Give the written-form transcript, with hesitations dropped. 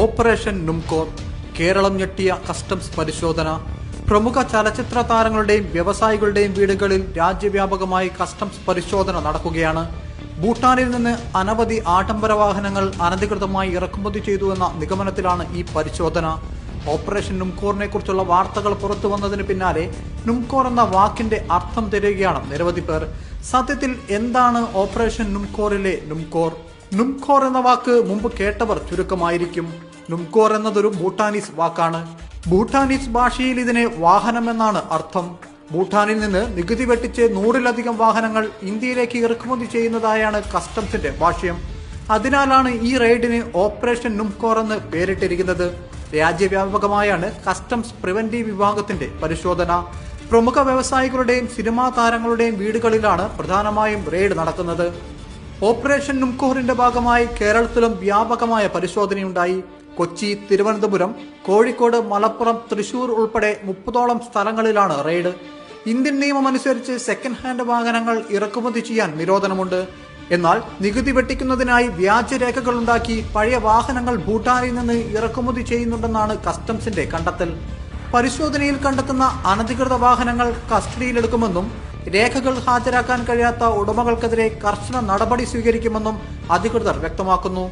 Operation നുംകോർ Keralam ഞെട്ടിയ customs പരിശോധന. പ്രമുഖ ചലച്ചിത്ര താരങ്ങളുടെയും വ്യവസായികളുടെയും വീടുകളിൽ രാജ്യവ്യാപകമായി കസ്റ്റംസ് പരിശോധന നടക്കുകയാണ്. ഭൂട്ടാനിൽ നിന്ന് അനവധി ആഡംബര വാഹനങ്ങൾ അനധികൃതമായി ഇറക്കുമതി ചെയ്തുവെന്ന നിഗമനത്തിലാണ് ഈ പരിശോധന. ഓപ്പറേഷൻ നുംകോറിനെ കുറിച്ചുള്ള വാർത്തകൾ പുറത്തു വന്നതിന് പിന്നാലെ നുംകോർ എന്ന വാക്കിന്റെ അർത്ഥം തിരയുകയാണ് നിരവധി പേർ. സത്യത്തിൽ എന്താണ് ഓപ്പറേഷൻ നുംകോറിലെ നുംകോർ? നുംകോർ എന്ന വാക്ക് മുമ്പ് കേട്ടവർ ചുരുക്കമായിരിക്കും. നുംകോർ എന്നതൊരു ഭൂട്ടാനീസ് വാക്കാണ്. ഭൂട്ടാനീസ് ഭാഷയിൽ ഇതിനെ വാഹനം എന്നാണ് അർത്ഥം. ഭൂട്ടാനിൽ നിന്ന് നികുതി വെട്ടിച്ച് 100-ലധികം വാഹനങ്ങൾ ഇന്ത്യയിലേക്ക് ഇറക്കുമതി ചെയ്യുന്നതായാണ് കസ്റ്റംസിന്റെ ഭാഷ്യം. അതിനാലാണ് ഈ റെയ്ഡിന് ഓപ്പറേഷൻ നുംകോർ എന്ന് പേരിട്ടിരിക്കുന്നത്. രാജ്യവ്യാപകമായാണ് കസ്റ്റംസ് പ്രിവന്റീവ് വിഭാഗത്തിന്റെ പരിശോധന. പ്രമുഖ വ്യവസായികളുടെയും സിനിമാ താരങ്ങളുടെയും വീടുകളിലാണ് പ്രധാനമായും റെയ്ഡ് നടക്കുന്നത്. ഓപ്പറേഷൻ നുംകോറിന്റെ ഭാഗമായി കേരളത്തിലും വ്യാപകമായ പരിശോധനയുണ്ടായി. കൊച്ചി, തിരുവനന്തപുരം, കോഴിക്കോട്, മലപ്പുറം, തൃശൂർ ഉൾപ്പെടെ 30ഓളം സ്ഥലങ്ങളിലാണ് റെയ്ഡ്. ഇന്ത്യൻ നിയമമനുസരിച്ച് സെക്കൻഡ് ഹാൻഡ് വാഹനങ്ങൾ ഇറക്കുമതി ചെയ്യാൻ നിരോധനമുണ്ട്. എന്നാൽ നികുതി വെട്ടിക്കുന്നതിനായി വ്യാജരേഖകൾ ഉണ്ടാക്കി പഴയ വാഹനങ്ങൾ ഭൂട്ടാനിൽ നിന്ന് ഇറക്കുമതി ചെയ്യുന്നുണ്ടെന്നാണ് കസ്റ്റംസിന്റെ കണ്ടെത്തൽ. പരിശോധനയിൽ കണ്ടെത്തുന്ന അനധികൃത വാഹനങ്ങൾ കസ്റ്റഡിയിലെടുക്കുമെന്നും രേഖകൾ ഹാജരാക്കാൻ കഴിയാത്ത ഉടമകൾക്കെതിരെ കർശന നടപടി സ്വീകരിക്കുമെന്നും അധികൃതർ വ്യക്തമാക്കുന്നു.